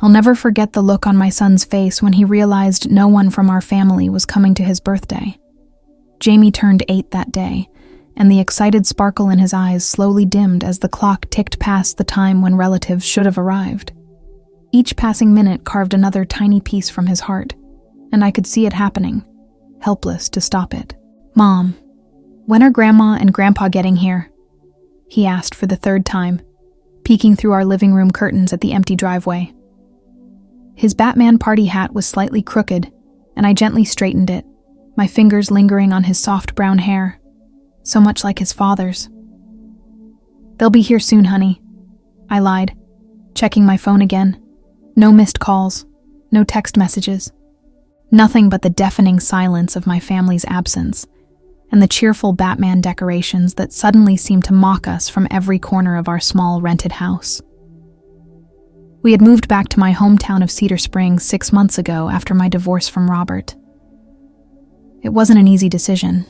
I'll never forget the look on my son's face when he realized no one from our family was coming to his birthday. Jamie turned 8 that day, and the excited sparkle in his eyes slowly dimmed as the clock ticked past the time when relatives should have arrived. Each passing minute carved another tiny piece from his heart, and I could see it happening, helpless to stop it. "Mom, when are Grandma and Grandpa getting here?" he asked for the 3rd time, peeking through our living room curtains at the empty driveway. His Batman party hat was slightly crooked, and I gently straightened it, my fingers lingering on his soft brown hair, so much like his father's. "They'll be here soon, honey," I lied, checking my phone again. No missed calls, no text messages. Nothing but the deafening silence of my family's absence, and the cheerful Batman decorations that suddenly seemed to mock us from every corner of our small rented house. We had moved back to my hometown of Cedar Springs 6 months ago after my divorce from Robert. It wasn't an easy decision,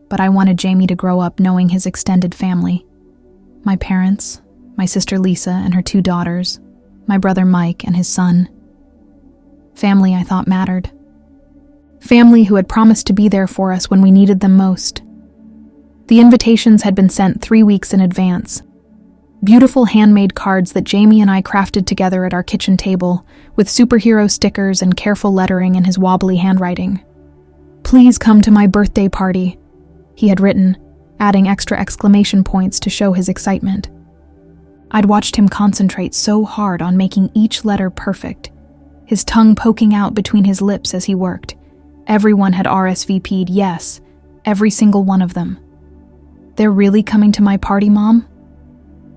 but I wanted Jamie to grow up knowing his extended family. My parents, my sister Lisa and her 2 daughters, my brother Mike and his son. Family I thought mattered. Family who had promised to be there for us when we needed them most. The invitations had been sent 3 weeks in advance. Beautiful handmade cards that Jamie and I crafted together at our kitchen table, with superhero stickers and careful lettering in his wobbly handwriting. "Please come to my birthday party," he had written, adding extra exclamation points to show his excitement. I'd watched him concentrate so hard on making each letter perfect, his tongue poking out between his lips as he worked. Everyone had RSVP'd, yes, every single one of them. "They're really coming to my party, Mom?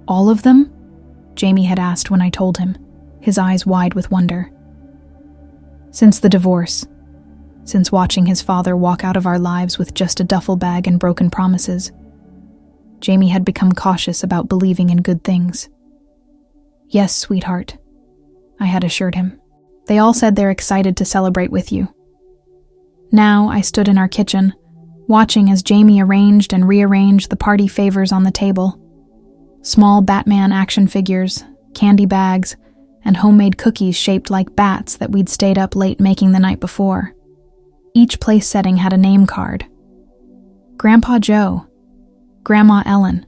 All of them?" Jamie had asked when I told him, his eyes wide with wonder. Since the divorce, since watching his father walk out of our lives with just a duffel bag and broken promises, Jamie had become cautious about believing in good things. "Yes, sweetheart," I had assured him. "They all said they're excited to celebrate with you." Now I stood in our kitchen, watching as Jamie arranged and rearranged the party favors on the table. Small Batman action figures, candy bags, and homemade cookies shaped like bats that we'd stayed up late making the night before. Each place setting had a name card. Grandpa Joe, Grandma Ellen,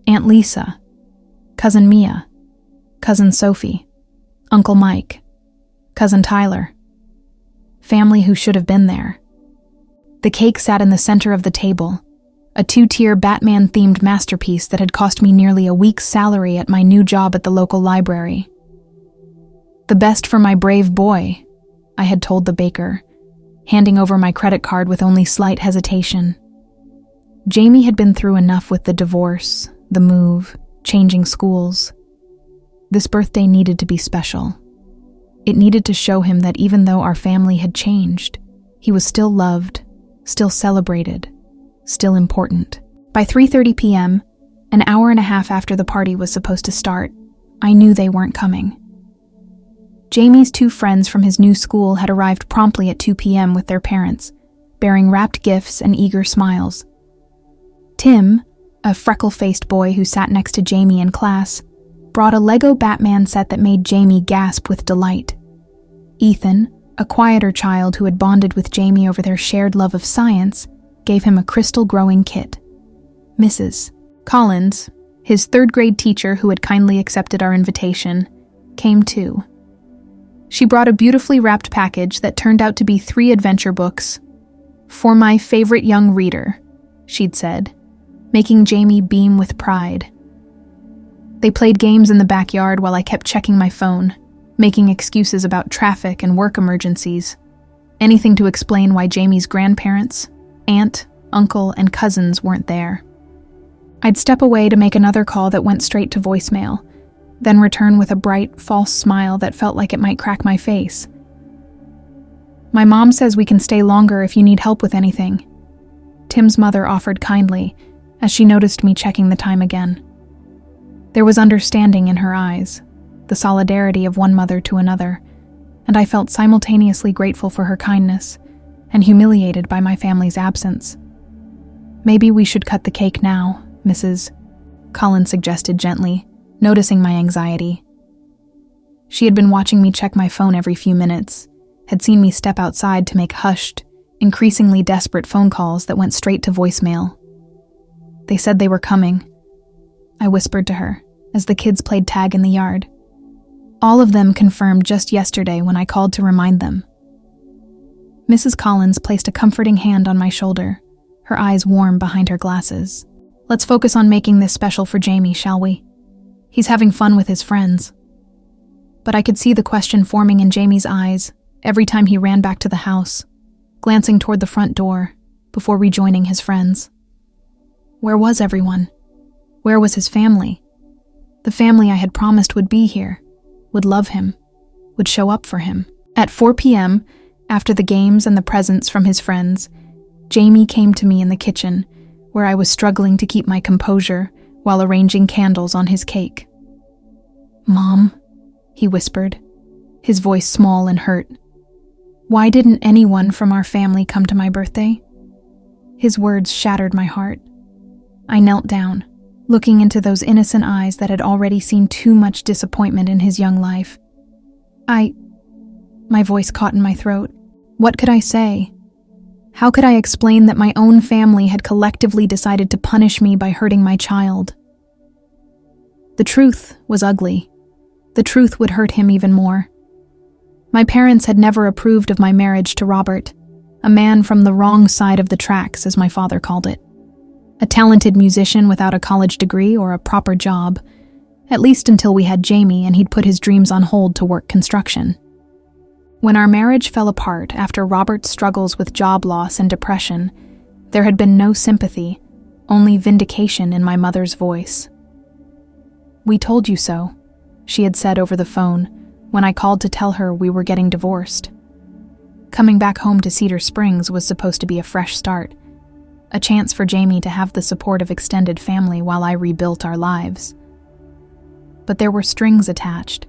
Aunt Lisa, Cousin Mia, Cousin Sophie, Uncle Mike, Cousin Tyler. Family who should have been there. The cake sat in the center of the table, a 2-tier Batman-themed masterpiece that had cost me nearly a week's salary at my new job at the local library. "The best for my brave boy," I had told the baker, handing over my credit card with only slight hesitation. Jamie had been through enough with the divorce, the move, changing schools. This birthday needed to be special. It needed to show him that even though our family had changed, he was still loved, still celebrated, still important. By 3:30 p.m., an hour and a half after the party was supposed to start, I knew they weren't coming. Jamie's 2 friends from his new school had arrived promptly at 2 p.m. with their parents, bearing wrapped gifts and eager smiles. Tim, a freckle-faced boy who sat next to Jamie in class, brought a Lego Batman set that made Jamie gasp with delight. Ethan, a quieter child who had bonded with Jamie over their shared love of science, gave him a crystal growing kit. Mrs. Collins, his 3rd-grade teacher who had kindly accepted our invitation, came too. She brought a beautifully wrapped package that turned out to be 3 adventure books. "For my favorite young reader," she'd said, making Jamie beam with pride. They played games in the backyard while I kept checking my phone, making excuses about traffic and work emergencies. Anything to explain why Jamie's grandparents, aunt, uncle, and cousins weren't there. I'd step away to make another call that went straight to voicemail, then return with a bright, false smile that felt like it might crack my face. "My mom says we can stay longer if you need help with anything," Tim's mother offered kindly as she noticed me checking the time again. There was understanding in her eyes, the solidarity of one mother to another, and I felt simultaneously grateful for her kindness and humiliated by my family's absence. "Maybe we should cut the cake now, Mrs. Collins suggested gently, noticing my anxiety. She had been watching me check my phone every few minutes, had seen me step outside to make hushed, increasingly desperate phone calls that went straight to voicemail. They said they were coming. I whispered to her as the kids played tag in the yard. All of them confirmed just yesterday when I called to remind them. Mrs. Collins placed a comforting hand on my shoulder, her eyes warm behind her glasses. Let's focus on making this special for Jamie, shall we? He's having fun with his friends. But I could see the question forming in Jamie's eyes every time he ran back to the house, glancing toward the front door before rejoining his friends. Where was everyone? Where was his family? The family I had promised would be here, would love him, would show up for him. At 4 p.m., after the games and the presents from his friends, Jamie came to me in the kitchen, where I was struggling to keep my composure while arranging candles on his cake. "Mom," he whispered, his voice small and hurt. "Why didn't anyone from our family come to my birthday?" His words shattered my heart. I knelt down, looking into those innocent eyes that had already seen too much disappointment in his young life. My voice caught in my throat. What could I say? How could I explain that my own family had collectively decided to punish me by hurting my child? The truth was ugly. The truth would hurt him even more. My parents had never approved of my marriage to Robert, a man from the wrong side of the tracks, as my father called it. A talented musician without a college degree or a proper job, at least until we had Jamie and he'd put his dreams on hold to work construction. When our marriage fell apart after Robert's struggles with job loss and depression, there had been no sympathy, only vindication in my mother's voice. "We told you so," she had said over the phone when I called to tell her we were getting divorced. Coming back home to Cedar Springs was supposed to be a fresh start, a chance for Jamie to have the support of extended family while I rebuilt our lives. But there were strings attached.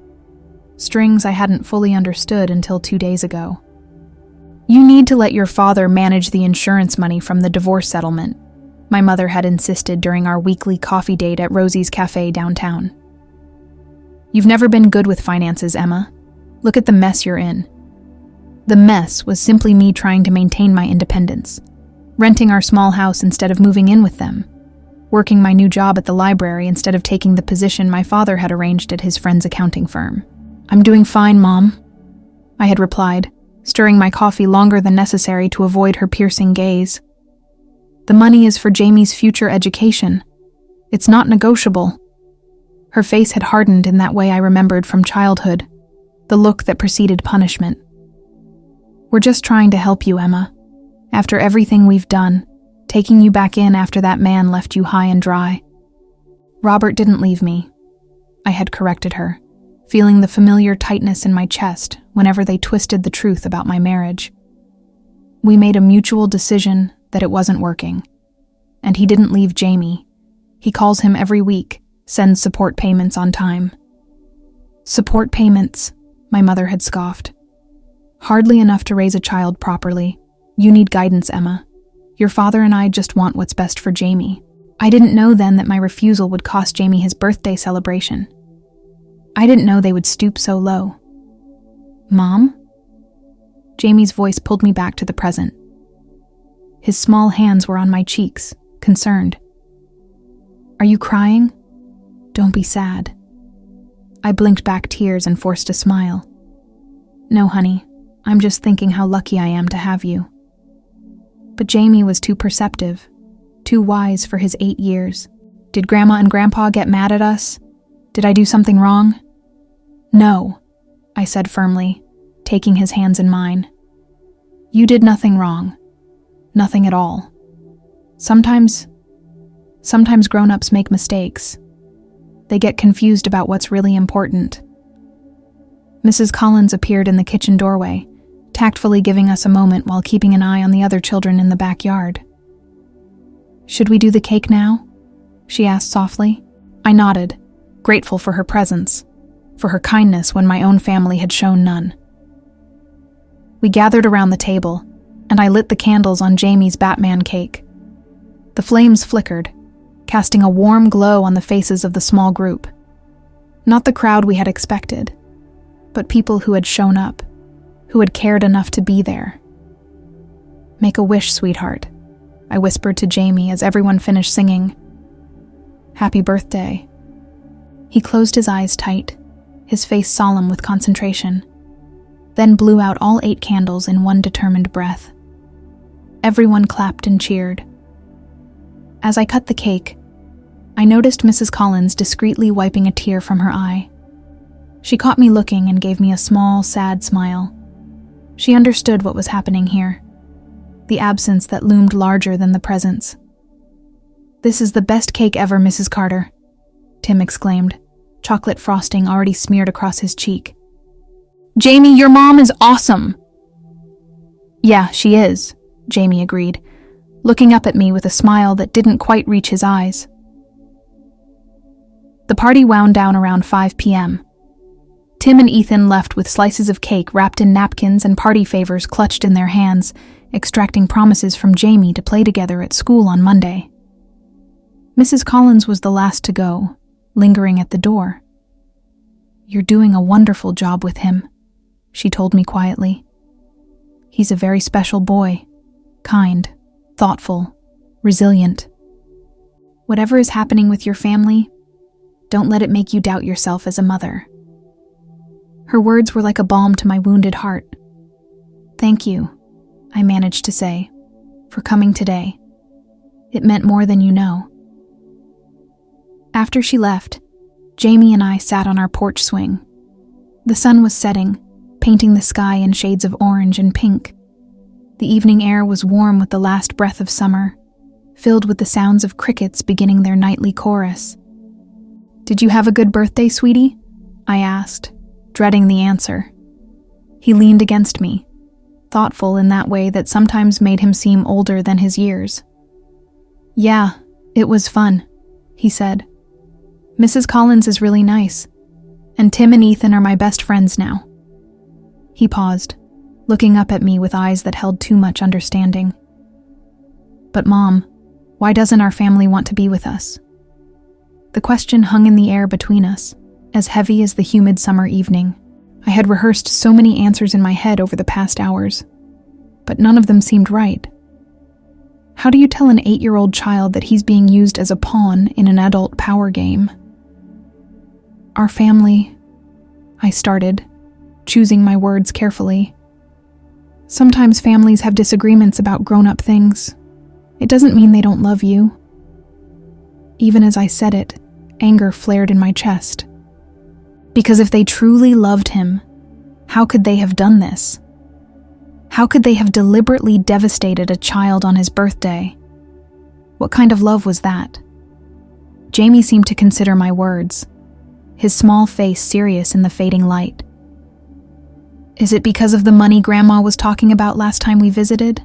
Strings I hadn't fully understood until 2 days ago. "You need to let your father manage the insurance money from the divorce settlement," my mother had insisted during our weekly coffee date at Rosie's Cafe downtown. "You've never been good with finances, Emma. Look at the mess you're in." The mess was simply me trying to maintain my independence, renting our small house instead of moving in with them, working my new job at the library instead of taking the position my father had arranged at his friend's accounting firm. "I'm doing fine, Mom," I had replied, stirring my coffee longer than necessary to avoid her piercing gaze. "The money is for Jamie's future education. It's not negotiable." Her face had hardened in that way I remembered from childhood, the look that preceded punishment. "We're just trying to help you, Emma. After everything we've done, taking you back in after that man left you high and dry." "Robert didn't leave me," I had corrected her, feeling the familiar tightness in my chest whenever they twisted the truth about my marriage. "We made a mutual decision that it wasn't working. And he didn't leave Jamie. He calls him every week, sends support payments on time." "Support payments," my mother had scoffed. "Hardly enough to raise a child properly. You need guidance, Emma. Your father and I just want what's best for Jamie." I didn't know then that my refusal would cost Jamie his birthday celebration. I didn't know they would stoop so low. "Mom?" Jamie's voice pulled me back to the present. His small hands were on my cheeks, concerned. "Are you crying? Don't be sad." I blinked back tears and forced a smile. "No, honey, I'm just thinking how lucky I am to have you." But Jamie was too perceptive, too wise for his 8 years. Did Grandma and Grandpa get mad at us? Did I do something wrong? "No," I said firmly, taking his hands in mine. "You did nothing wrong. Nothing at all. Sometimes grown-ups make mistakes. They get confused about what's really important." Mrs. Collins appeared in the kitchen doorway, tactfully giving us a moment while keeping an eye on the other children in the backyard. "Should we do the cake now?" she asked softly. I nodded, grateful for her presence, for her kindness when my own family had shown none. We gathered around the table, and I lit the candles on Jamie's Batman cake. The flames flickered, casting a warm glow on the faces of the small group. Not the crowd we had expected. but people who had shown up, who had cared enough to be there. "Make a wish, sweetheart," I whispered to Jamie as everyone finished singing. "Happy birthday." He closed his eyes tight, his face solemn with concentration, then blew out all 8 candles in one determined breath. Everyone clapped and cheered. As I cut the cake, I noticed Mrs. Collins discreetly wiping a tear from her eye. She caught me looking and gave me a small, sad smile. She understood what was happening here, the absence that loomed larger than the presence. "This is the best cake ever, Mrs. Carter," Tim exclaimed, chocolate frosting already smeared across his cheek. "Jamie, your mom is awesome!" "Yeah, she is," Jamie agreed, looking up at me with a smile that didn't quite reach his eyes. The party wound down around 5 p.m. Tim and Ethan left with slices of cake wrapped in napkins and party favors clutched in their hands, extracting promises from Jamie to play together at school on Monday. Mrs. Collins was the last to go, lingering at the door. "You're doing a wonderful job with him," she told me quietly. "He's a very special boy, kind, thoughtful, resilient. Whatever is happening with your family, don't let it make you doubt yourself as a mother." Her words were like a balm to my wounded heart. "Thank you," I managed to say, "for coming today. It meant more than you know." After she left, Jamie and I sat on our porch swing. The sun was setting, painting the sky in shades of orange and pink. The evening air was warm with the last breath of summer, filled with the sounds of crickets beginning their nightly chorus. "Did you have a good birthday, sweetie?" I asked, dreading the answer. He leaned against me, thoughtful in that way that sometimes made him seem older than his years. "Yeah, it was fun," he said. "Mrs. Collins is really nice, and Tim and Ethan are my best friends now." He paused, looking up at me with eyes that held too much understanding. "But Mom, why doesn't our family want to be with us?" The question hung in the air between us, as heavy as the humid summer evening. I had rehearsed so many answers in my head over the past hours, but none of them seemed right. How do you tell an 8-year-old child that he's being used as a pawn in an adult power game? "Our family," I started, choosing my words carefully. "Sometimes families have disagreements about grown-up things. It doesn't mean they don't love you." Even as I said it, anger flared in my chest. Because if they truly loved him, how could they have done this? How could they have deliberately devastated a child on his birthday? What kind of love was that? Jamie seemed to consider my words, his small face serious in the fading light. "Is it because of the money Grandma was talking about last time we visited?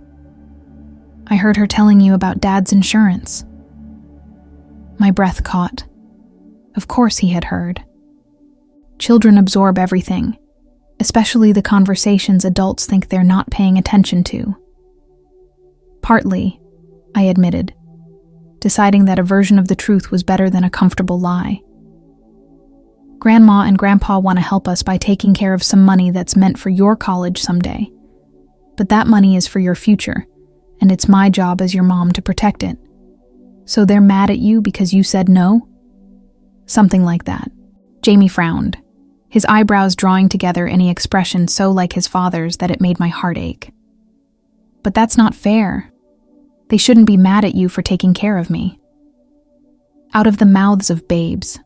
I heard her telling you about Dad's insurance." My breath caught. Of course he had heard. Children absorb everything, especially the conversations adults think they're not paying attention to. "Partly," I admitted, deciding that a version of the truth was better than a comfortable lie. "Grandma and Grandpa want to help us by taking care of some money that's meant for your college someday. But that money is for your future, and it's my job as your mom to protect it. So they're mad at you because you said no?" Something like that. Jamie frowned, his eyebrows drawing together in an expression so like his father's that it made my heart ache. "But that's not fair. They shouldn't be mad at you for taking care of me." Out of the mouths of babes.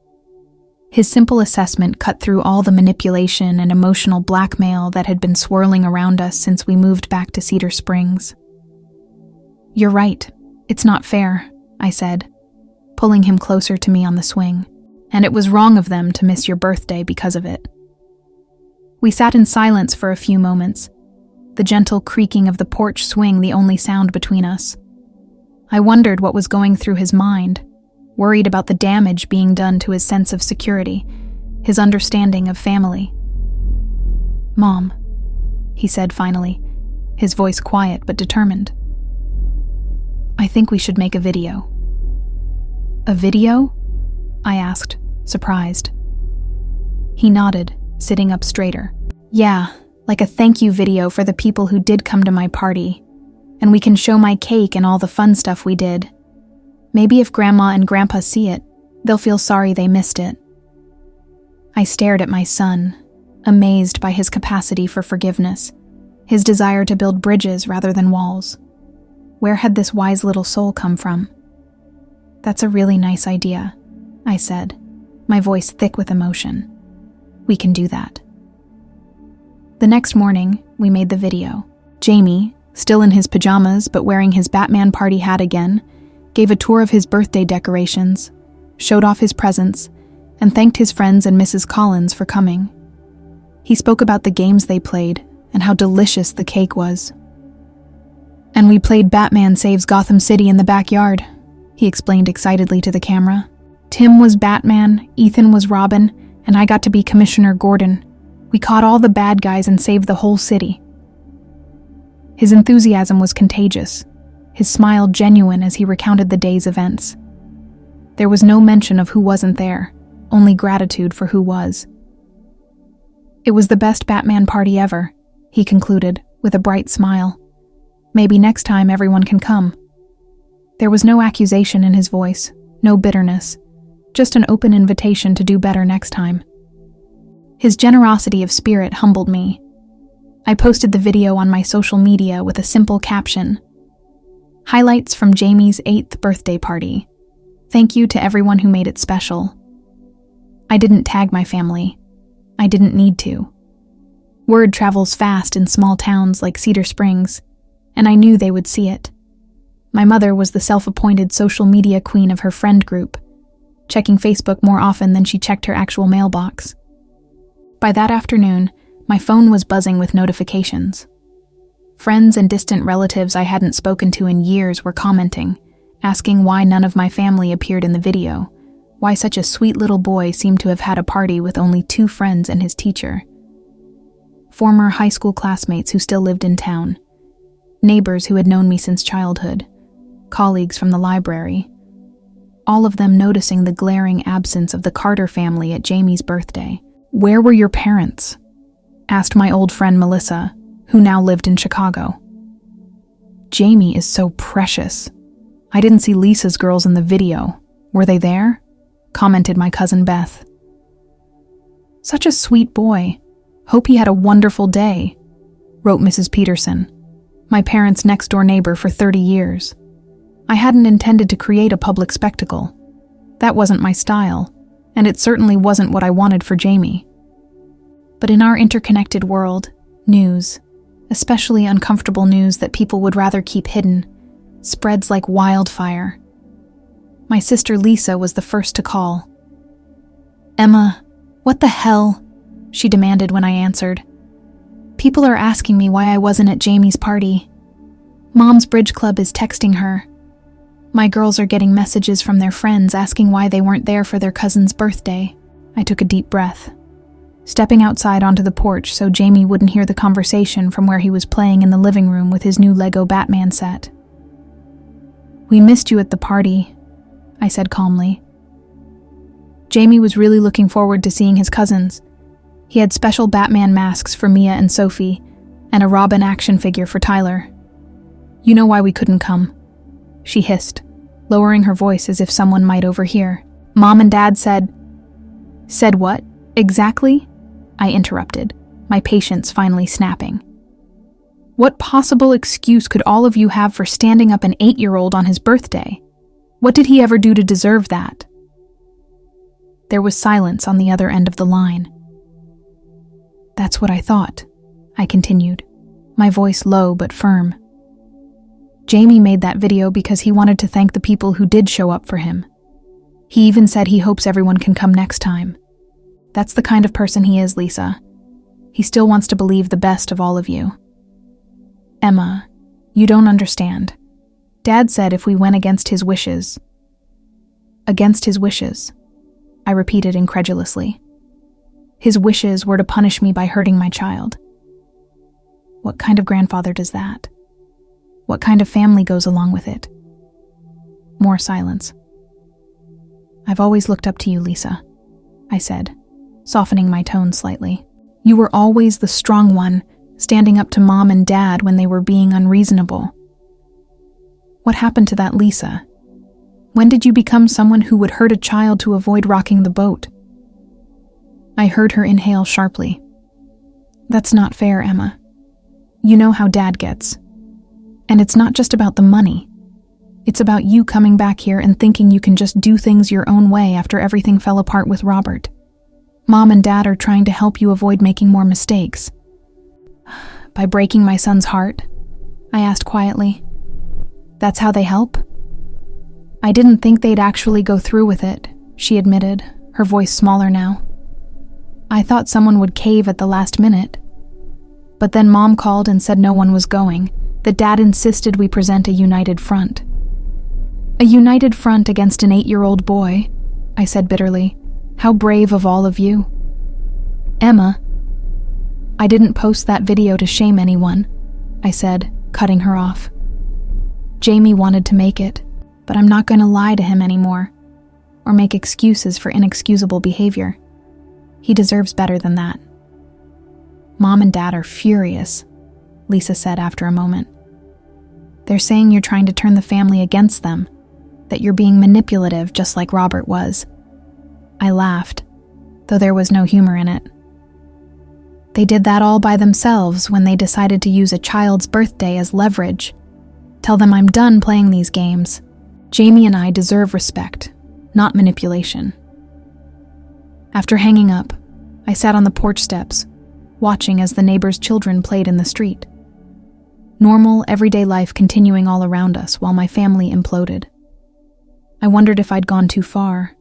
His simple assessment cut through all the manipulation and emotional blackmail that had been swirling around us since we moved back to Cedar Springs. "You're right. It's not fair," I said, pulling him closer to me on the swing. "And it was wrong of them to miss your birthday because of it." We sat in silence for a few moments, the gentle creaking of the porch swing the only sound between us. I wondered what was going through his mind, worried about the damage being done to his sense of security, his understanding of family. "Mom," he said finally, his voice quiet but determined. "I think we should make a video." "A video?" I asked, surprised. He nodded, sitting up straighter. Yeah, like a thank you video for the people who did come to my party. And we can show my cake and all the fun stuff we did. Maybe if Grandma and Grandpa see it, they'll feel sorry they missed it. I stared at my son, amazed by his capacity for forgiveness, his desire to build bridges rather than walls. Where had this wise little soul come from? That's a really nice idea, I said, my voice thick with emotion. We can do that. The next morning, we made the video. Jamie, still in his pajamas but wearing his Batman party hat again, gave a tour of his birthday decorations, showed off his presents, and thanked his friends and Mrs. Collins for coming. He spoke about the games they played and how delicious the cake was. And we played Batman Saves Gotham City in the backyard, he explained excitedly to the camera. Tim was Batman, Ethan was Robin, and I got to be Commissioner Gordon. We caught all the bad guys and saved the whole city. His enthusiasm was contagious, his smile genuine as he recounted the day's events. There was no mention of who wasn't there, only gratitude for who was. It was the best Batman party ever, he concluded, with a bright smile. Maybe next time everyone can come. There was no accusation in his voice, no bitterness, just an open invitation to do better next time. His generosity of spirit humbled me. I posted the video on my social media with a simple caption: Highlights from Jamie's 8th birthday party. Thank you to everyone who made it special. I didn't tag my family. I didn't need to. Word travels fast in small towns like Cedar Springs, and I knew they would see it. My mother was the self-appointed social media queen of her friend group, checking Facebook more often than she checked her actual mailbox. By that afternoon, my phone was buzzing with notifications. Friends and distant relatives I hadn't spoken to in years were commenting, asking why none of my family appeared in the video, why such a sweet little boy seemed to have had a party with only 2 friends and his teacher. Former high school classmates who still lived in town, neighbors who had known me since childhood, colleagues from the library, all of them noticing the glaring absence of the Carter family at Jamie's birthday. Where were your parents? Asked my old friend Melissa, who now lived in Chicago. Jamie is so precious. I didn't see Lisa's girls in the video. Were they there? Commented my cousin Beth. Such a sweet boy. Hope he had a wonderful day, wrote Mrs. Peterson, my parents' next-door neighbor for 30 years. I hadn't intended to create a public spectacle. That wasn't my style, and it certainly wasn't what I wanted for Jamie. But in our interconnected world, news, especially uncomfortable news that people would rather keep hidden, spreads like wildfire. My sister Lisa was the first to call. Emma, what the hell? She demanded when I answered. People are asking me why I wasn't at Jamie's party. Mom's bridge club is texting her. My girls are getting messages from their friends asking why they weren't there for their cousin's birthday. I took a deep breath, stepping outside onto the porch so Jamie wouldn't hear the conversation from where he was playing in the living room with his new Lego Batman set. We missed you at the party, I said calmly. Jamie was really looking forward to seeing his cousins. He had special Batman masks for Mia and Sophie, and a Robin action figure for Tyler. You know why we couldn't come, she hissed, lowering her voice as if someone might overhear. Mom and Dad said... Said what, exactly? I interrupted, my patience finally snapping. What possible excuse could all of you have for standing up an 8-year-old on his birthday? What did he ever do to deserve that? There was silence on the other end of the line. That's what I thought, I continued, my voice low but firm. Jamie made that video because he wanted to thank the people who did show up for him. He even said he hopes everyone can come next time. That's the kind of person he is, Lisa. He still wants to believe the best of all of you. Emma, you don't understand. Dad said if we went against his wishes. Against his wishes, I repeated incredulously. His wishes were to punish me by hurting my child. What kind of grandfather does that? What kind of family goes along with it? More silence. I've always looked up to you, Lisa, I said, softening my tone slightly. You were always the strong one, standing up to Mom and Dad when they were being unreasonable. What happened to that Lisa? When did you become someone who would hurt a child to avoid rocking the boat? I heard her inhale sharply. That's not fair, Emma. You know how Dad gets. And it's not just about the money. It's about you coming back here and thinking you can just do things your own way after everything fell apart with Robert. Mom and Dad are trying to help you avoid making more mistakes. By breaking my son's heart? I asked quietly. That's how they help? I didn't think they'd actually go through with it, she admitted, her voice smaller now. I thought someone would cave at the last minute. But then Mom called and said no one was going, that Dad insisted we present a united front. A united front against an 8-year-old boy, I said bitterly. How brave of all of you. Emma. I didn't post that video to shame anyone, I said, cutting her off. Jamie wanted to make it, but I'm not going to lie to him anymore, or make excuses for inexcusable behavior. He deserves better than that. Mom and Dad are furious, Lisa said after a moment. They're saying you're trying to turn the family against them, that you're being manipulative just like Robert was. I laughed, though there was no humor in it. They did that all by themselves when they decided to use a child's birthday as leverage. Tell them I'm done playing these games. Jamie and I deserve respect, not manipulation. After hanging up, I sat on the porch steps, watching as the neighbors' children played in the street. Normal, everyday life continuing all around us while my family imploded. I wondered if I'd gone too far,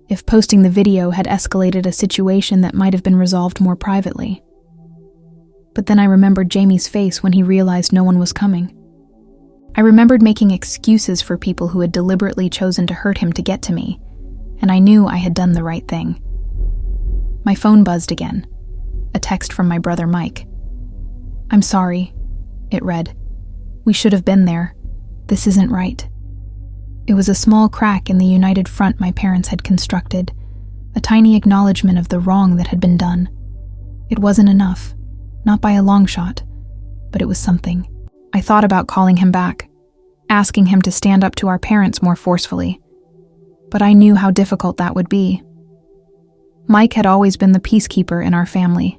if posting the video had escalated a situation that might have been resolved more privately. But then I remembered Jamie's face when he realized no one was coming. I remembered making excuses for people who had deliberately chosen to hurt him to get to me, and I knew I had done the right thing. My phone buzzed again, a text from my brother Mike. I'm sorry, it read. We should have been there. This isn't right. It was a small crack in the united front my parents had constructed, a tiny acknowledgement of the wrong that had been done. It wasn't enough, not by a long shot, but it was something. I thought about calling him back, asking him to stand up to our parents more forcefully, but I knew how difficult that would be. Mike had always been the peacekeeper in our family,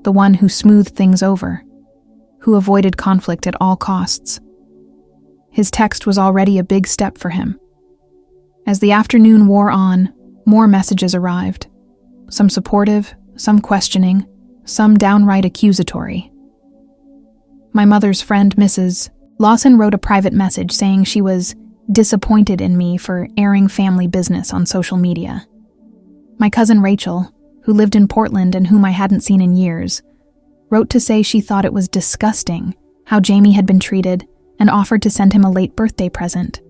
the one who smoothed things over, who avoided conflict at all costs. His text was already a big step for him. As the afternoon wore on, more messages arrived, some supportive, some questioning, some downright accusatory. My mother's friend, Mrs. Lawson, wrote a private message saying she was disappointed in me for airing family business on social media. My cousin Rachel, who lived in Portland and whom I hadn't seen in years, wrote to say she thought it was disgusting how Jamie had been treated and offered to send him a late birthday present.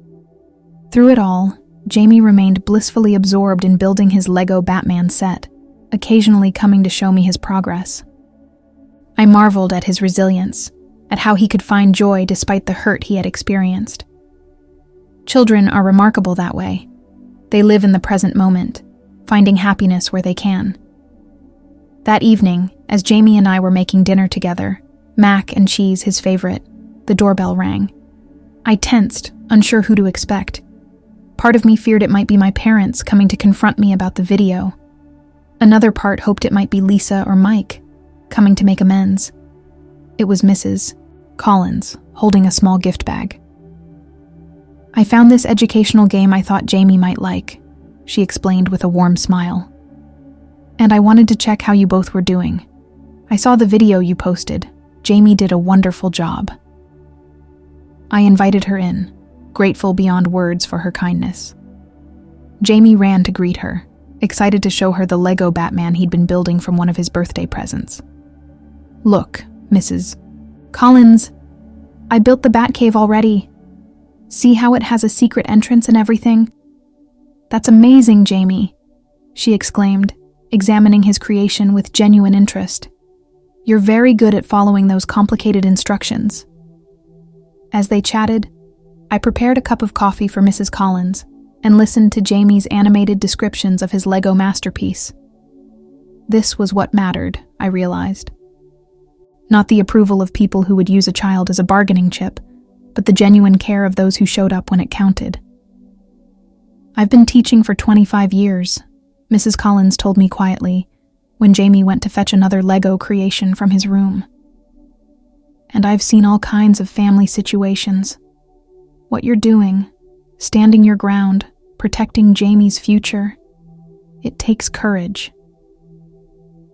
Through it all, Jamie remained blissfully absorbed in building his Lego Batman set, occasionally coming to show me his progress. I marveled at his resilience, at how he could find joy despite the hurt he had experienced. Children are remarkable that way. They live in the present moment, finding happiness where they can. That evening, as Jamie and I were making dinner together, mac and cheese his favorite, the doorbell rang. I tensed, unsure who to expect. Part of me feared it might be my parents coming to confront me about the video. Another part hoped it might be Lisa or Mike, coming to make amends. It was Mrs. Collins, holding a small gift bag. I found this educational game I thought Jamie might like, she explained with a warm smile. And I wanted to check how you both were doing. I saw the video you posted. Jamie did a wonderful job. I invited her in, grateful beyond words for her kindness. Jamie ran to greet her, excited to show her the Lego Batman he'd been building from one of his birthday presents. Look, Mrs. Collins, I built the Batcave already. See how it has a secret entrance and everything? That's amazing, Jamie, she exclaimed, examining his creation with genuine interest. You're very good at following those complicated instructions. As they chatted, I prepared a cup of coffee for Mrs. Collins and listened to Jamie's animated descriptions of his Lego masterpiece. This was what mattered, I realized. Not the approval of people who would use a child as a bargaining chip, but the genuine care of those who showed up when it counted. "I've been teaching for 25 years, Mrs. Collins told me quietly when Jamie went to fetch another Lego creation from his room. "And I've seen all kinds of family situations. What you're doing, standing your ground, protecting Jamie's future, it takes courage."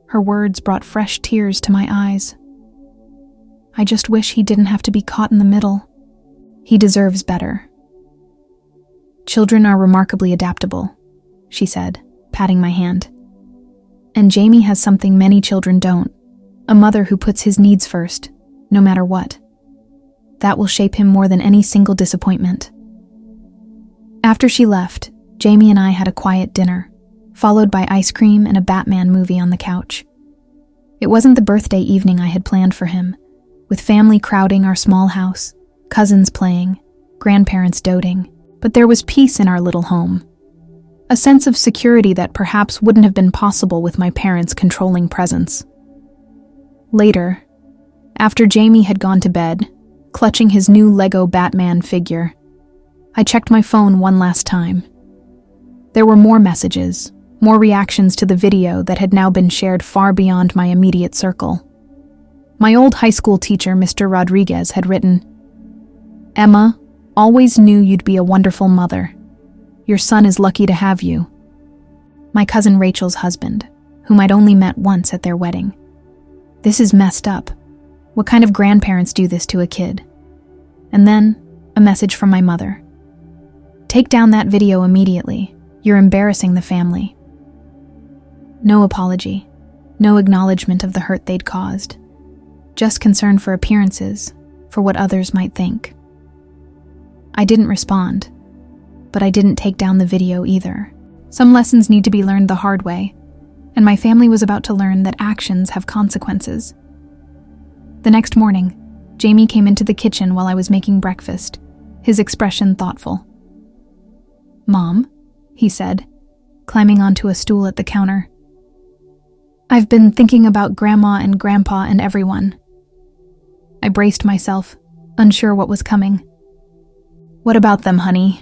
Her words brought fresh tears to my eyes. "I just wish he didn't have to be caught in the middle. He deserves better." "Children are remarkably adaptable," she said, patting my hand. "And Jamie has something many children don't, a mother who puts his needs first, no matter what. That will shape him more than any single disappointment." After she left, Jamie and I had a quiet dinner, followed by ice cream and a Batman movie on the couch. It wasn't the birthday evening I had planned for him, with family crowding our small house, cousins playing, grandparents doting, but there was peace in our little home. A sense of security that perhaps wouldn't have been possible with my parents' controlling presence. Later, after Jamie had gone to bed, clutching his new Lego Batman figure, I checked my phone one last time. There were more messages, more reactions to the video that had now been shared far beyond my immediate circle. My old high school teacher, Mr. Rodriguez, had written, "Emma, always knew you'd be a wonderful mother. Your son is lucky to have you." My cousin Rachel's husband, whom I'd only met once at their wedding. "This is messed up. What kind of grandparents do this to a kid?" And then, a message from my mother. "Take down that video immediately. You're embarrassing the family." No apology, no acknowledgement of the hurt they'd caused. Just concern for appearances, for what others might think. I didn't respond, but I didn't take down the video either. Some lessons need to be learned the hard way, and my family was about to learn that actions have consequences. The next morning, Jamie came into the kitchen while I was making breakfast, his expression thoughtful. "Mom," he said, climbing onto a stool at the counter. "I've been thinking about Grandma and Grandpa and everyone." I braced myself, unsure what was coming. "What about them, honey?"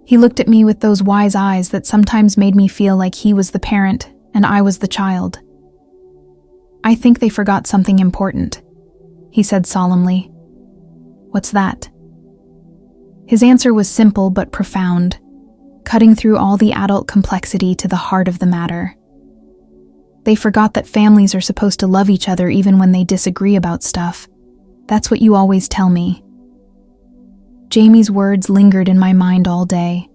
He looked at me with those wise eyes that sometimes made me feel like he was the parent and I was the child. "I think they forgot something important," he said solemnly. "What's that?" His answer was simple but profound, cutting through all the adult complexity to the heart of the matter. They forgot that families are supposed to love each other even when they disagree about stuff. That's what you always tell me. Jamie's words lingered in my mind all day.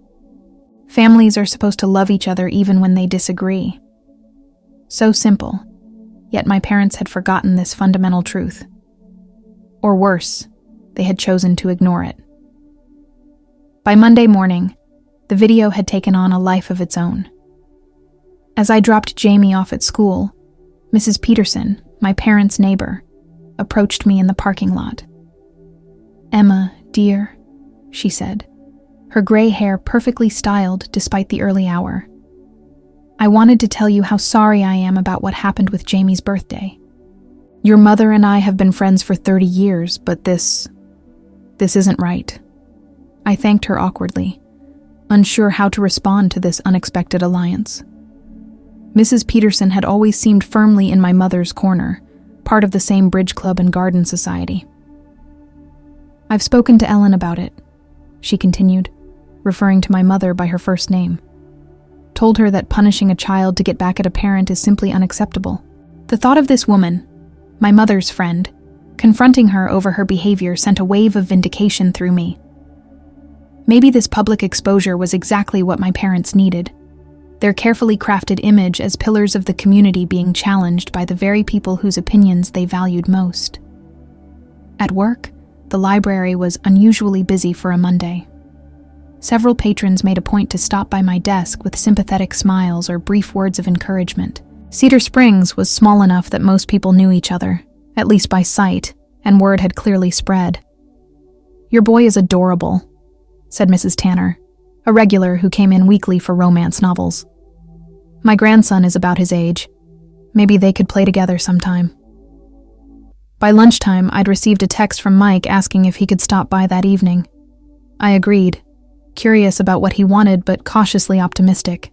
Families are supposed to love each other even when they disagree. So simple, yet my parents had forgotten this fundamental truth. Or worse, they had chosen to ignore it. By Monday morning, the video had taken on a life of its own. As I dropped Jamie off at school, Mrs. Peterson, my parents' neighbor, approached me in the parking lot. "Emma, dear," she said, her gray hair perfectly styled despite the early hour. "I wanted to tell you how sorry I am about what happened with Jamie's birthday. Your mother and I have been friends for 30 years, but this isn't right." I thanked her awkwardly, unsure how to respond to this unexpected alliance. Mrs. Peterson had always seemed firmly in my mother's corner, part of the same bridge club and garden society. "I've spoken to Ellen about it," she continued, referring to my mother by her first name. "Told her that punishing a child to get back at a parent is simply unacceptable." The thought of this woman, my mother's friend, confronting her over her behavior sent a wave of vindication through me. Maybe this public exposure was exactly what my parents needed. Their carefully crafted image as pillars of the community being challenged by the very people whose opinions they valued most. At work, the library was unusually busy for a Monday. Several patrons made a point to stop by my desk with sympathetic smiles or brief words of encouragement. Cedar Springs was small enough that most people knew each other, at least by sight, and word had clearly spread. "Your boy is adorable," said Mrs. Tanner, a regular who came in weekly for romance novels. My grandson is about his age. Maybe they could play together sometime. By lunchtime, I'd received a text from Mike asking if he could stop by that evening. I agreed, curious about what he wanted but cautiously optimistic.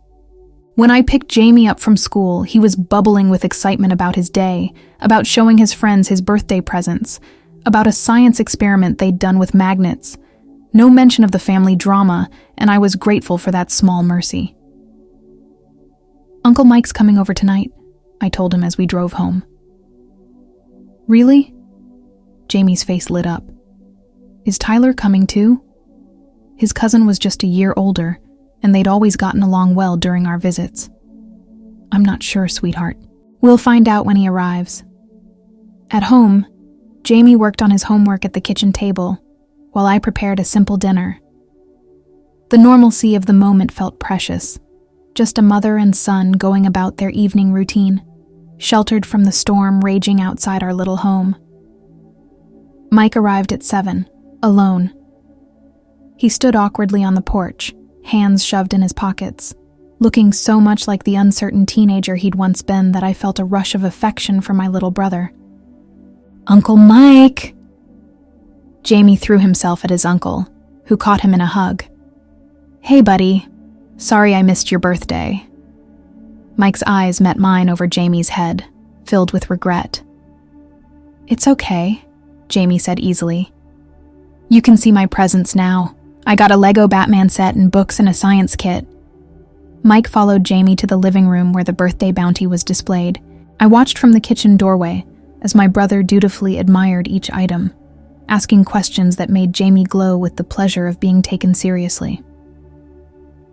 When I picked Jamie up from school, he was bubbling with excitement about his day, about showing his friends his birthday presents, about a science experiment they'd done with magnets. No mention of the family drama, and I was grateful for that small mercy. "Uncle Mike's coming over tonight," I told him as we drove home. "Really?" Jamie's face lit up. "Is Tyler coming too?" His cousin was just a year older, and they'd always gotten along well during our visits. "I'm not sure, sweetheart. We'll find out when he arrives." At home, Jamie worked on his homework at the kitchen table, while I prepared a simple dinner. The normalcy of the moment felt precious, just a mother and son going about their evening routine, sheltered from the storm raging outside our little home. Mike arrived at 7, alone. He stood awkwardly on the porch, hands shoved in his pockets, looking so much like the uncertain teenager he'd once been that I felt a rush of affection for my little brother. "Uncle Mike!" Jamie threw himself at his uncle, who caught him in a hug. "Hey, buddy. Sorry I missed your birthday." Mike's eyes met mine over Jamie's head, filled with regret. "It's okay," Jamie said easily. "You can see my presents now. I got a Lego Batman set and books and a science kit." Mike followed Jamie to the living room where the birthday bounty was displayed. I watched from the kitchen doorway as my brother dutifully admired each item, asking questions that made Jamie glow with the pleasure of being taken seriously.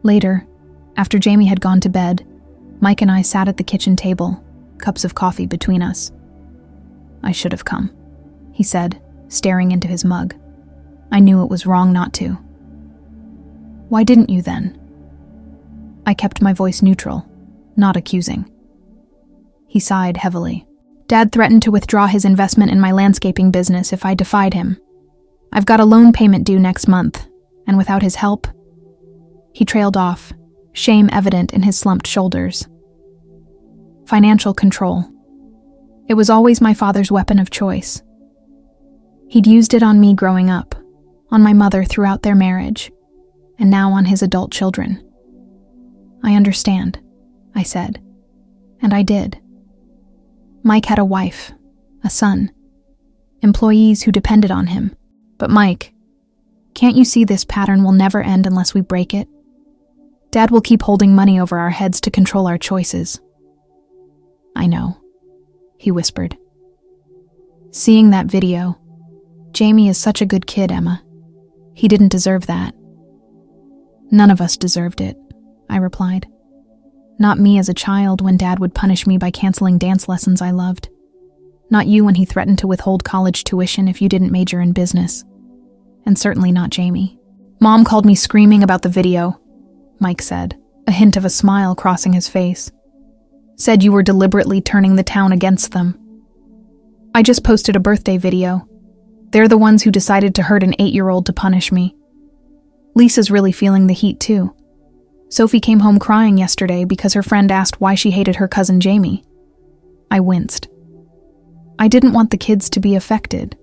Later, after Jamie had gone to bed, Mike and I sat at the kitchen table, cups of coffee between us. "I should have come," he said, staring into his mug. "I knew it was wrong not to." "Why didn't you then?" I kept my voice neutral, not accusing. He sighed heavily. "Dad threatened to withdraw his investment in my landscaping business if I defied him. I've got a loan payment due next month, and without his help..." He trailed off, shame evident in his slumped shoulders. Financial control. It was always my father's weapon of choice. He'd used it on me growing up, on my mother throughout their marriage, and now on his adult children. "I understand," I said, and I did. Mike had a wife, a son, employees who depended on him. But Mike, can't you see this pattern will never end unless we break it? Dad will keep holding money over our heads to control our choices. "I know," he whispered. Seeing that video, "Jamie is such a good kid, Emma. He didn't deserve that." "None of us deserved it," I replied. "Not me as a child when Dad would punish me by canceling dance lessons I loved. Not you when he threatened to withhold college tuition if you didn't major in business. And certainly not Jamie." "Mom called me screaming about the video," Mike said, a hint of a smile crossing his face. "Said you were deliberately turning the town against them." "I just posted a birthday video. They're the ones who decided to hurt an 8-year-old to punish me. Lisa's really feeling the heat too. Sophie came home crying yesterday because her friend asked why she hated her cousin Jamie." I winced. I didn't want the kids to be affected.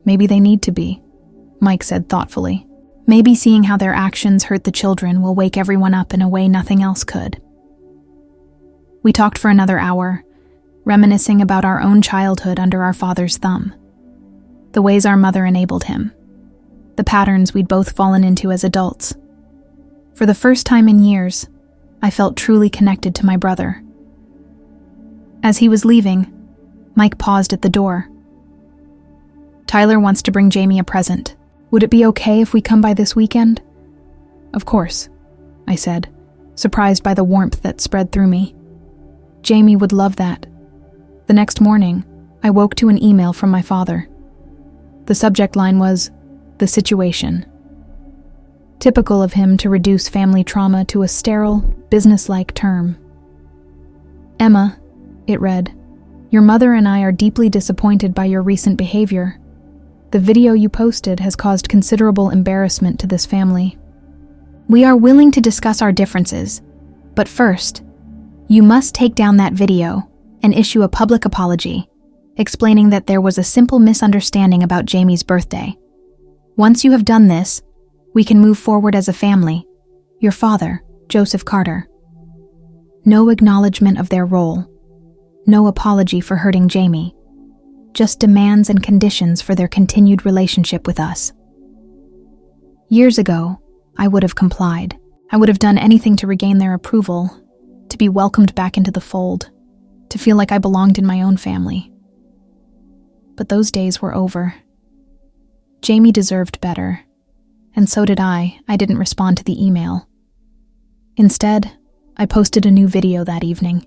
"Maybe they need to be," Mike said thoughtfully. "Maybe seeing how their actions hurt the children will wake everyone up in a way nothing else could." We talked for another hour, reminiscing about our own childhood under our father's thumb. The ways our mother enabled him. The patterns we'd both fallen into as adults. For the first time in years, I felt truly connected to my brother. As he was leaving, Mike paused at the door. "Tyler wants to bring Jamie a present. Would it be okay if we come by this weekend?" "Of course," I said, surprised by the warmth that spread through me. Jamie would love that. The next morning, I woke to an email from my father. The subject line was, "The situation." Typical of him to reduce family trauma to a sterile, businesslike term. "Emma," it read, "your mother and I are deeply disappointed by your recent behavior. The video you posted has caused considerable embarrassment to this family. We are willing to discuss our differences, but first, You must take down that video and issue a public apology, explaining that there was a simple misunderstanding about Jamie's birthday. Once you have done this, we can move forward as a family. Your father, Joseph Carter. No acknowledgement of their role. No apology for hurting Jamie. Just demands and conditions for their continued relationship with us. Years ago, I would have complied. I would have done anything to regain their approval, to be welcomed back into the fold, to feel like I belonged in my own family. But those days were over. Jamie deserved better, and so did I. I didn't respond to the email. Instead, I posted a new video that evening.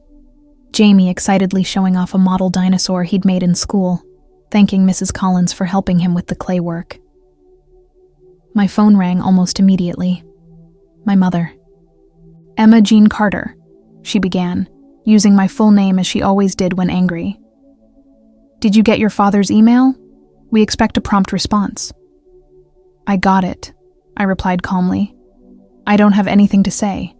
Jamie excitedly showing off a model dinosaur he'd made in school, thanking Mrs. Collins for helping him with the clay work. My phone rang almost immediately. My mother. "Emma Jean Carter," she began, using my full name as she always did when angry. "Did you get your father's email? We expect a prompt response." "I got it," I replied calmly. "I don't have anything to say."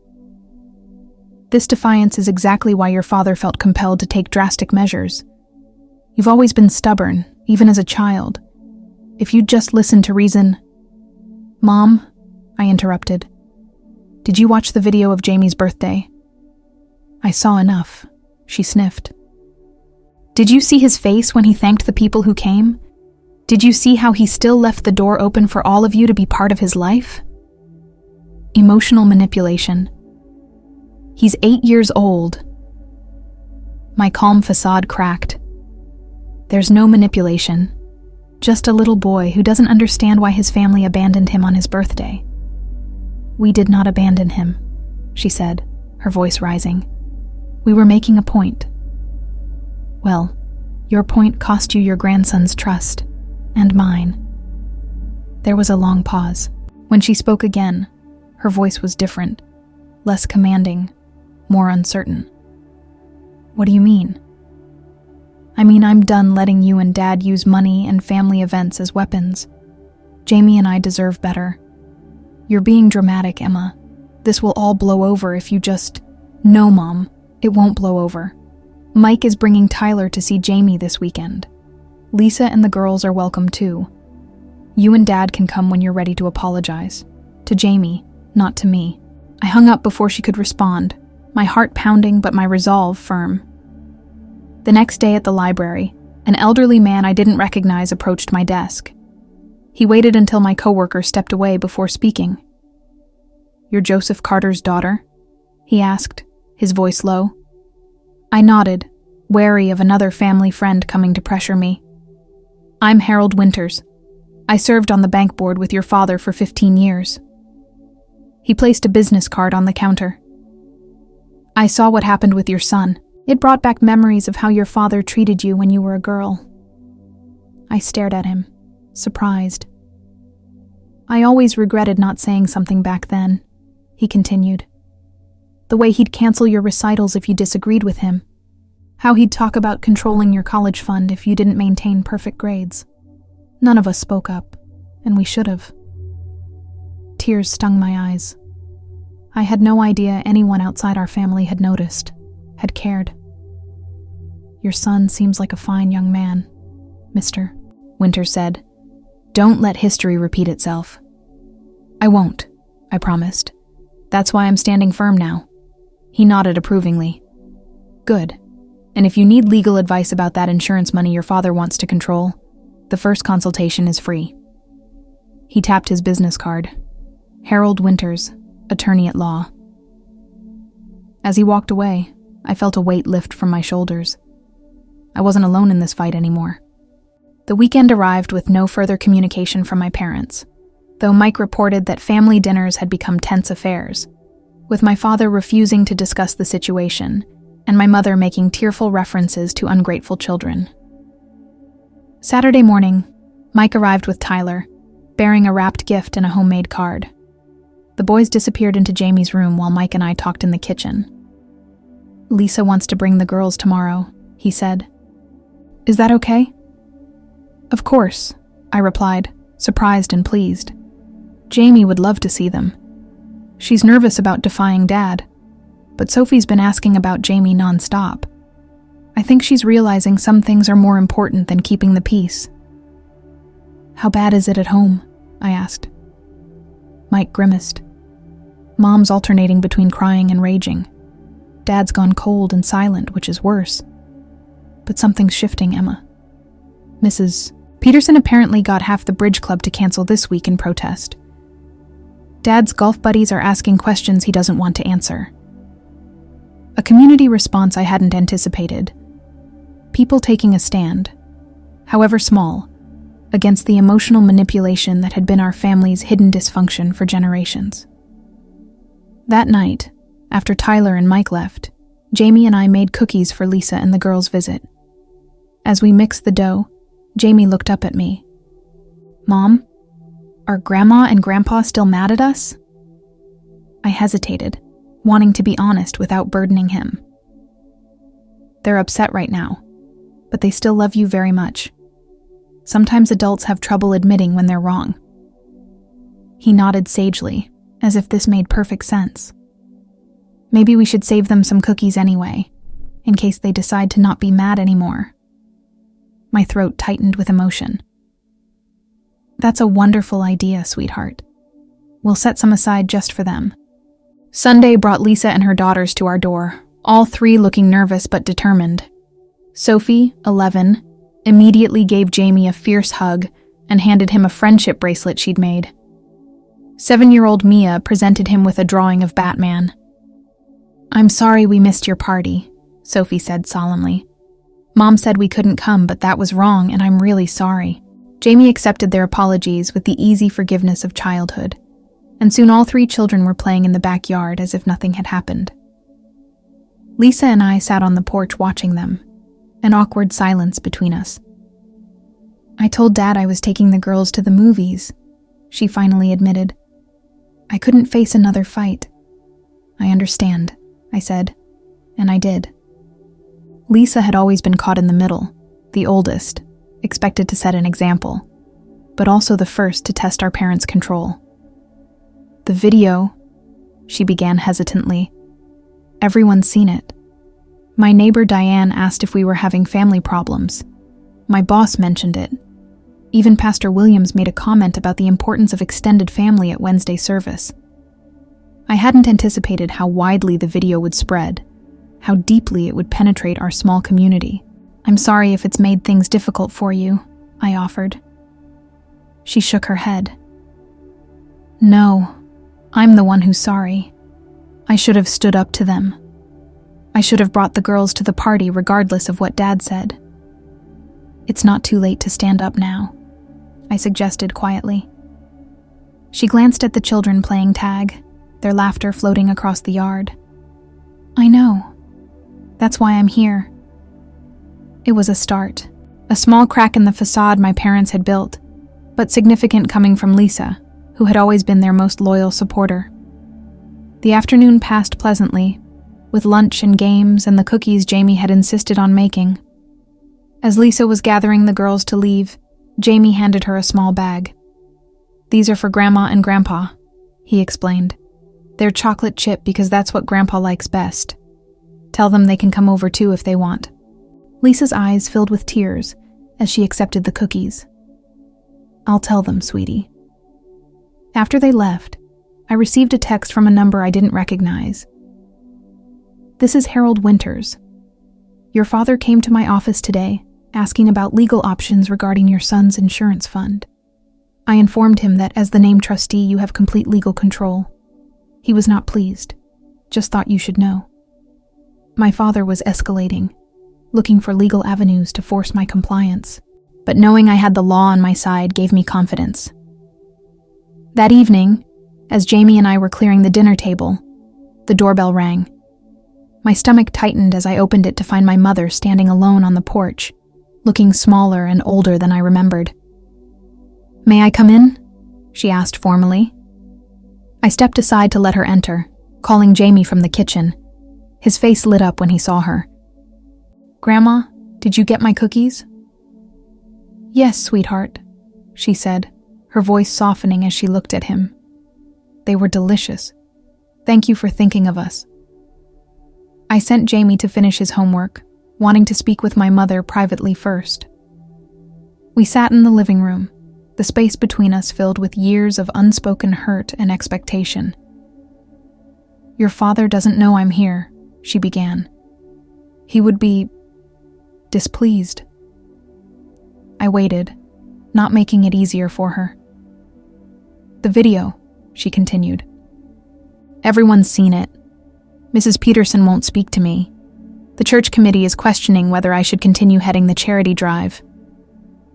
This defiance is exactly why your father felt compelled to take drastic measures. You've always been stubborn, even as a child. If you'd just listened to reason— "Mom," I interrupted. "Did you watch the video of Jamie's birthday?" "I saw enough," she sniffed. "Did you see his face when he thanked the people who came? Did you see how he still left the door open for all of you to be part of his life?" Emotional manipulation. He's 8 years old. My calm facade cracked. There's no manipulation. Just a little boy who doesn't understand why his family abandoned him on his birthday. "We did not abandon him," she said, her voice rising. "We were making a point." "Well, your point cost you your grandson's trust, and mine." There was a long pause. When she spoke again, her voice was different, less commanding, more uncertain. "What do you mean?" "I mean, I'm done letting you and Dad use money and family events as weapons. Jamie and I deserve better. You're being dramatic, Emma. This will all blow over if you just— No, Mom, it won't blow over. Mike is bringing Tyler to see Jamie this weekend. Lisa and the girls are welcome too. You and Dad can come when you're ready to apologize. To Jamie, not to me." I hung up before she could respond, my heart pounding but my resolve firm. The next day at the library, an elderly man I didn't recognize approached my desk. He waited until my coworker stepped away before speaking. "You're Joseph Carter's daughter?" he asked, his voice low. I nodded, wary of another family friend coming to pressure me. "I'm Harold Winters. I served on the bank board with your father for 15 years. He placed a business card on the counter. "I saw what happened with your son. It brought back memories of how your father treated you when you were a girl." I stared at him, surprised. "I always regretted not saying something back then," he continued. "The way he'd cancel your recitals if you disagreed with him. How he'd talk about controlling your college fund if you didn't maintain perfect grades. None of us spoke up, and we should have." Tears stung my eyes. I had no idea anyone outside our family had noticed, had cared. "Your son seems like a fine young man, Mr. Winters said. "Don't let history repeat itself." "I won't," I promised. "That's why I'm standing firm now." He nodded approvingly. "Good. And if you need legal advice about that insurance money your father wants to control, the first consultation is free." He tapped his business card. Harold Winters, attorney at law. As he walked away, I felt a weight lift from my shoulders. I wasn't alone in this fight anymore. The weekend arrived with no further communication from my parents, though Mike reported that family dinners had become tense affairs, with my father refusing to discuss the situation and my mother making tearful references to ungrateful children. Saturday morning, Mike arrived with Tyler, bearing a wrapped gift and a homemade card. The boys disappeared into Jamie's room while Mike and I talked in the kitchen. "Lisa wants to bring the girls tomorrow," he said. "Is that okay?" "Of course," I replied, surprised and pleased. Jamie would love to see them. She's nervous about defying Dad. but Sophie's been asking about Jamie nonstop. I think she's realizing some things are more important than keeping the peace. How bad is it at home? I asked. Mike grimaced. Mom's alternating between crying and raging. Dad's gone cold and silent, which is worse. But something's shifting, Emma. Mrs. Peterson apparently got half the bridge club to cancel this week in protest. Dad's golf buddies are asking questions he doesn't want to answer. A community response I hadn't anticipated. People taking a stand, however small, against the emotional manipulation that had been our family's hidden dysfunction for generations. That night, after Tyler and Mike left, Jamie and I made cookies for Lisa and the girls' visit. As we mixed the dough, Jamie looked up at me. Mom, are Grandma and Grandpa still mad at us? I hesitated, wanting to be honest without burdening him. They're upset right now, but they still love you very much. Sometimes adults have trouble admitting when they're wrong. He nodded sagely, as if this made perfect sense. Maybe we should save them some cookies anyway, in case they decide to not be mad anymore. My throat tightened with emotion. That's a wonderful idea, sweetheart. We'll set some aside just for them. Sunday brought Lisa and her daughters to our door, all three looking nervous but determined. Sophie, 11, immediately gave Jamie a fierce hug and handed him a friendship bracelet she'd made. 7-year-old Mia presented him with a drawing of Batman. I'm sorry we missed your party, Sophie said solemnly. Mom said we couldn't come, but that was wrong, and I'm really sorry. Jamie accepted their apologies with the easy forgiveness of childhood, and soon all 3 children were playing in the backyard as if nothing had happened. Lisa and I sat on the porch watching them, an awkward silence between us. I told Dad I was taking the girls to the movies, she finally admitted. I couldn't face another fight. I understand, I said, and I did. Lisa had always been caught in the middle, the oldest, expected to set an example, but also the first to test our parents' control. The video, she began hesitantly. Everyone's seen it. My neighbor Diane asked if we were having family problems. My boss mentioned it. Even Pastor Williams made a comment about the importance of extended family at Wednesday service. I hadn't anticipated how widely the video would spread, how deeply it would penetrate our small community. I'm sorry if it's made things difficult for you, I offered. She shook her head. No, I'm the one who's sorry. I should have stood up to them. I should have brought the girls to the party regardless of what Dad said. It's not too late to stand up now, I suggested quietly. She glanced at the children playing tag, their laughter floating across the yard. I know. That's why I'm here. It was a start, a small crack in the facade my parents had built, but significant coming from Lisa, who had always been their most loyal supporter. The afternoon passed pleasantly, with lunch and games and the cookies Jamie had insisted on making. As Lisa was gathering the girls to leave, Jamie handed her a small bag. These are for Grandma and Grandpa, he explained. They're chocolate chip because that's what Grandpa likes best. Tell them they can come over too if they want. Lisa's eyes filled with tears as she accepted the cookies. I'll tell them, sweetie. After they left, I received a text from a number I didn't recognize. This is Harold Winters. Your father came to my office today asking about legal options regarding your son's insurance fund. I informed him that as the named trustee you have complete legal control. He was not pleased, just thought you should know. My father was escalating, looking for legal avenues to force my compliance, but knowing I had the law on my side gave me confidence. That evening, as Jamie and I were clearing the dinner table, the doorbell rang. My stomach tightened as I opened it to find my mother standing alone on the porch, looking smaller and older than I remembered. May I come in? She asked formally. I stepped aside to let her enter, calling Jamie from the kitchen. His face lit up when he saw her. Grandma, did you get my cookies? Yes, sweetheart, she said, her voice softening as she looked at him. They were delicious. Thank you for thinking of us. I sent Jamie to finish his homework, wanting to speak with my mother privately first. We sat in the living room, the space between us filled with years of unspoken hurt and expectation. "Your father doesn't know I'm here," she began. "He would be displeased." I waited, not making it easier for her. "The video," she continued. "Everyone's seen it. Mrs. Peterson won't speak to me. The church committee is questioning whether I should continue heading the charity drive.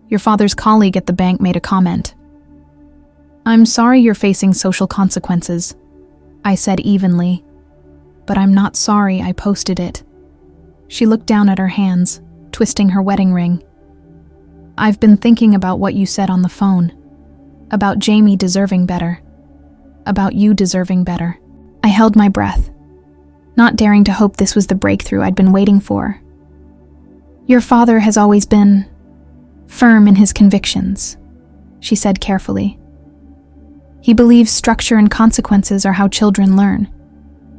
Your father's colleague at the bank made a comment. I'm sorry you're facing social consequences," I said evenly, "but I'm not sorry I posted it." She looked down at her hands, twisting her wedding ring. "I've been thinking about what you said on the phone, about Jamie deserving better, about you deserving better." I held my breath, not daring to hope this was the breakthrough I'd been waiting for. "Your father has always been firm in his convictions," she said carefully. "He believes structure and consequences are how children learn.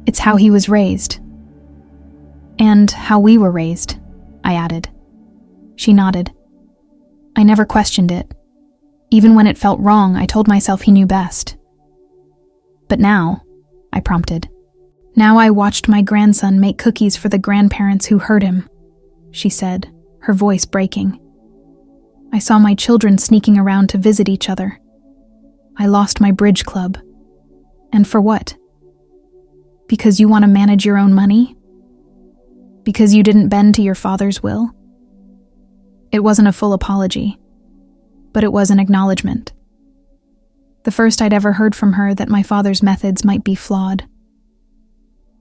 It's how he was raised." "And how we were raised," I added. She nodded. "I never questioned it. Even when it felt wrong, I told myself he knew best." "But now," I prompted. "Now I watched my grandson make cookies for the grandparents who hurt him," she said, her voice breaking. "I saw my children sneaking around to visit each other. I lost my bridge club. And for what? Because you want to manage your own money? Because you didn't bend to your father's will?" It wasn't a full apology, but it was an acknowledgement. The first I'd ever heard from her that my father's methods might be flawed.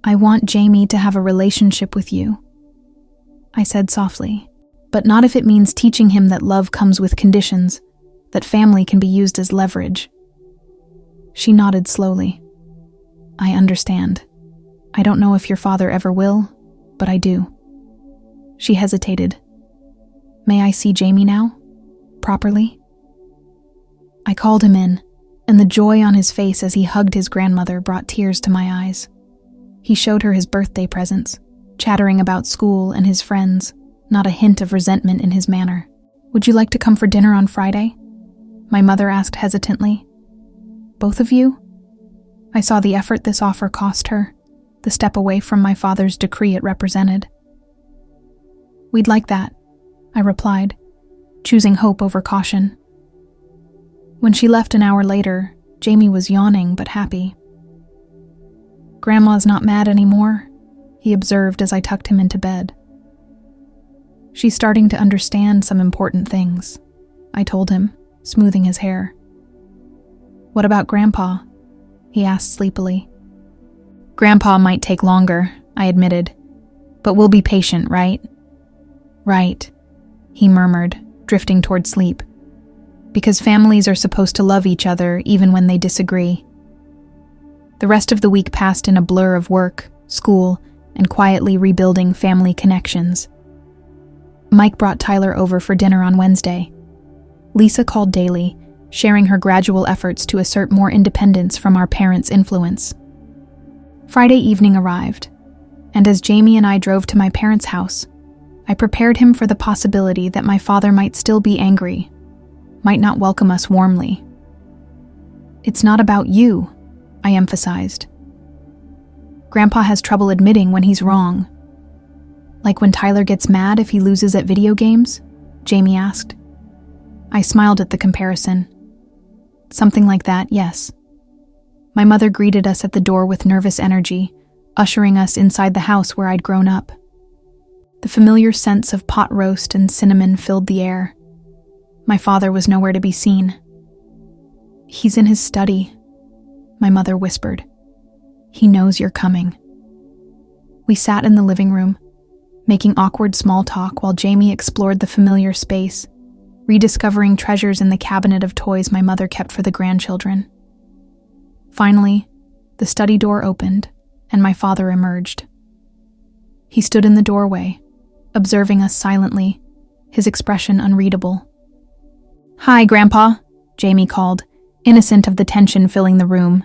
"I want Jamie to have a relationship with you," I said softly, "but not if it means teaching him that love comes with conditions, that family can be used as leverage." She nodded slowly. "I understand. I don't know if your father ever will, but I do." She hesitated. "May I see Jamie now? Properly?" I called him in, and the joy on his face as he hugged his grandmother brought tears to my eyes. He showed her his birthday presents, chattering about school and his friends, not a hint of resentment in his manner. "Would you like to come for dinner on Friday?" my mother asked hesitantly. "Both of you?" I saw the effort this offer cost her, the step away from my father's decree it represented. "We'd like that," I replied, choosing hope over caution. When she left an hour later, Jamie was yawning but happy. "Grandma's not mad anymore," he observed as I tucked him into bed. "She's starting to understand some important things," I told him, smoothing his hair. "What about Grandpa?" he asked sleepily. "Grandpa might take longer," I admitted, "but we'll be patient, right?" "Right," he murmured, drifting toward sleep. "Because families are supposed to love each other even when they disagree." The rest of the week passed in a blur of work, school, and quietly rebuilding family connections. Mike brought Tyler over for dinner on Wednesday. Lisa called daily, sharing her gradual efforts to assert more independence from our parents' influence. Friday evening arrived, and as Jamie and I drove to my parents' house, I prepared him for the possibility that my father might still be angry, might not welcome us warmly. "It's not about you," I emphasized. "Grandpa has trouble admitting when he's wrong." "Like when Tyler gets mad if he loses at video games?" Jamie asked. I smiled at the comparison. "Something like that, yes." My mother greeted us at the door with nervous energy, ushering us inside the house where I'd grown up. The familiar scents of pot roast and cinnamon filled the air. My father was nowhere to be seen. "He's in his study," my mother whispered. "He knows you're coming." We sat in the living room, making awkward small talk while Jamie explored the familiar space, rediscovering treasures in the cabinet of toys my mother kept for the grandchildren. Finally, the study door opened, and my father emerged. He stood in the doorway, observing us silently, his expression unreadable. "Hi, Grandpa," Jamie called, innocent of the tension filling the room.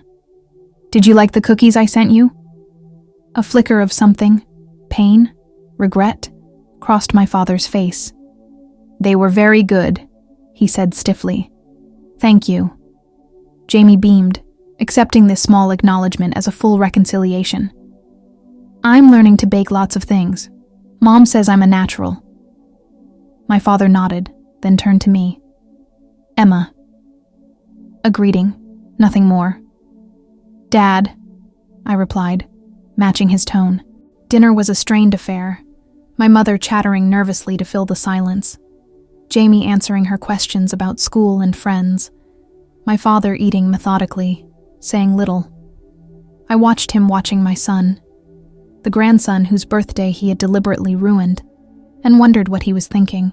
"Did you like the cookies I sent you?" A flicker of something, Pain? Regret? Crossed my father's face. "They were very good," he said stiffly. "Thank you." Jamie beamed, accepting this small acknowledgement as a full reconciliation. "I'm learning to bake lots of things. Mom says I'm a natural." My father nodded, then turned to me. "Emma." A greeting, nothing more. "Dad," I replied, matching his tone. Dinner was a strained affair, my mother chattering nervously to fill the silence, Jamie answering her questions about school and friends, my father eating methodically, saying little. I watched him watching my son, the grandson whose birthday he had deliberately ruined, and wondered what he was thinking.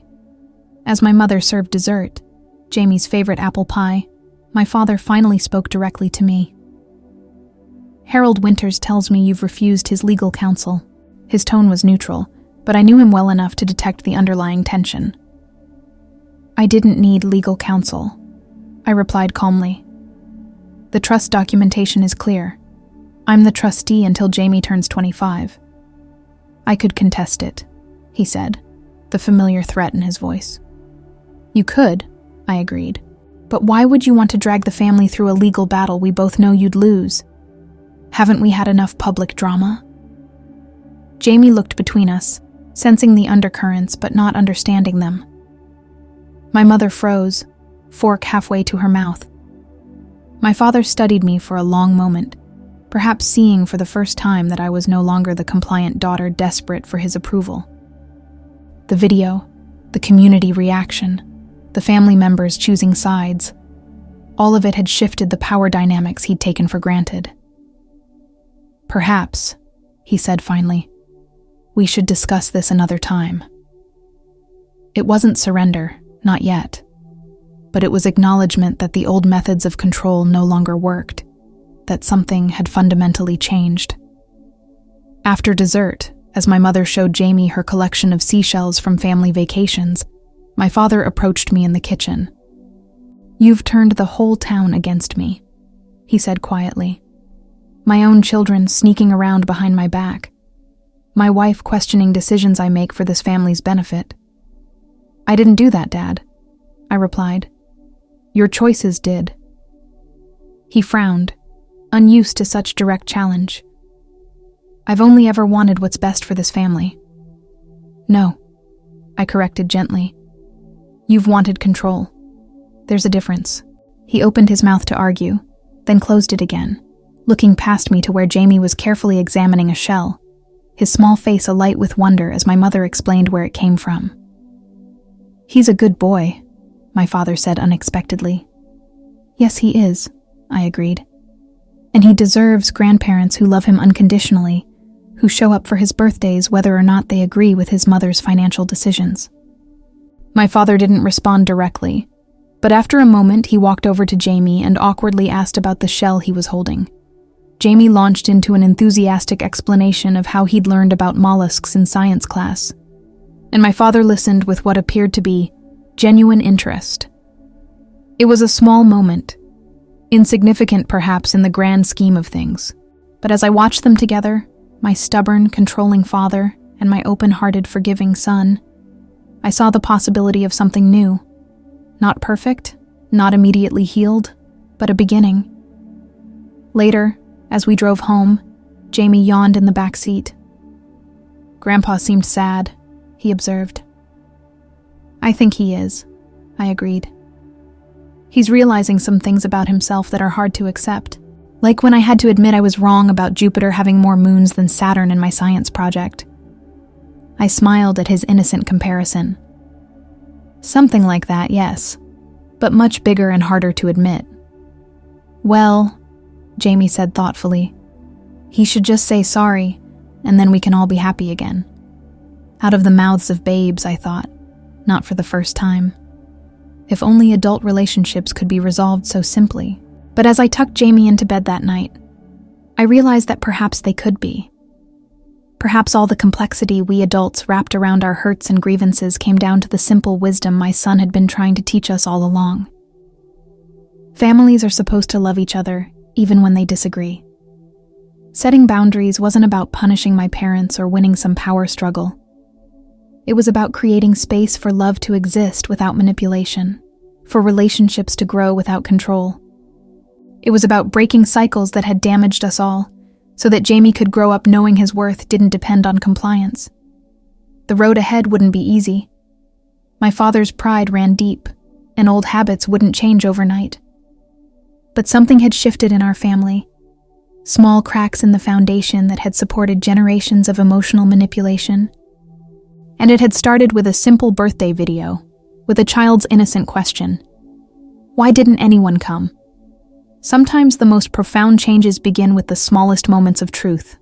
As my mother served dessert, Jamie's favorite apple pie, my father finally spoke directly to me. "Harold Winters tells me you've refused his legal counsel." His tone was neutral, but I knew him well enough to detect the underlying tension. "I didn't need legal counsel," I replied calmly. "The trust documentation is clear. I'm the trustee until Jamie turns 25. "I could contest it," he said, the familiar threat in his voice. "You could," I agreed. "But why would you want to drag the family through a legal battle we both know you'd lose? Haven't we had enough public drama?" Jamie looked between us, sensing the undercurrents but not understanding them. My mother froze, fork halfway to her mouth. My father studied me for a long moment, perhaps seeing for the first time that I was no longer the compliant daughter desperate for his approval. The video, the community reaction, the family members choosing sides, all of it had shifted the power dynamics he'd taken for granted. "Perhaps," he said finally, "we should discuss this another time." It wasn't surrender, not yet, but it was acknowledgement that the old methods of control no longer worked, that something had fundamentally changed. After dessert, as my mother showed Jamie her collection of seashells from family vacations, my father approached me in the kitchen. "You've turned the whole town against me," he said quietly. "My own children sneaking around behind my back. My wife questioning decisions I make for this family's benefit." "I didn't do that, Dad," I replied. "Your choices did." He frowned, unused to such direct challenge. "I've only ever wanted what's best for this family." "No," I corrected gently. "You've wanted control. There's a difference." He opened his mouth to argue, then closed it again, looking past me to where Jamie was carefully examining a shell, his small face alight with wonder as my mother explained where it came from. "He's a good boy," my father said unexpectedly. "Yes, he is," I agreed. "And he deserves grandparents who love him unconditionally, who show up for his birthdays whether or not they agree with his mother's financial decisions." My father didn't respond directly, but after a moment he walked over to Jamie and awkwardly asked about the shell he was holding. Jamie launched into an enthusiastic explanation of how he'd learned about mollusks in science class, and my father listened with what appeared to be genuine interest. It was a small moment, insignificant perhaps in the grand scheme of things, but as I watched them together, my stubborn, controlling father and my open-hearted, forgiving son, I saw the possibility of something new. Not perfect, not immediately healed, but a beginning. Later, as we drove home, Jamie yawned in the back seat. "Grandpa seemed sad," he observed. "I think he is," I agreed. "He's realizing some things about himself that are hard to accept, like when I had to admit I was wrong about Jupiter having more moons than Saturn in my science project." I smiled at his innocent comparison. "Something like that, yes, but much bigger and harder to admit." "Well," Jamie said thoughtfully, "he should just say sorry, and then we can all be happy again." Out of the mouths of babes, I thought, not for the first time. If only adult relationships could be resolved so simply. But as I tucked Jamie into bed that night, I realized that perhaps they could be. Perhaps all the complexity we adults wrapped around our hurts and grievances came down to the simple wisdom my son had been trying to teach us all along. Families are supposed to love each other, even when they disagree. Setting boundaries wasn't about punishing my parents or winning some power struggle. It was about creating space for love to exist without manipulation, for relationships to grow without control. It was about breaking cycles that had damaged us all, so that Jamie could grow up knowing his worth didn't depend on compliance. The road ahead wouldn't be easy. My father's pride ran deep, and old habits wouldn't change overnight. But something had shifted in our family. Small cracks in the foundation that had supported generations of emotional manipulation. And it had started with a simple birthday video, with a child's innocent question. Why didn't anyone come? Sometimes the most profound changes begin with the smallest moments of truth.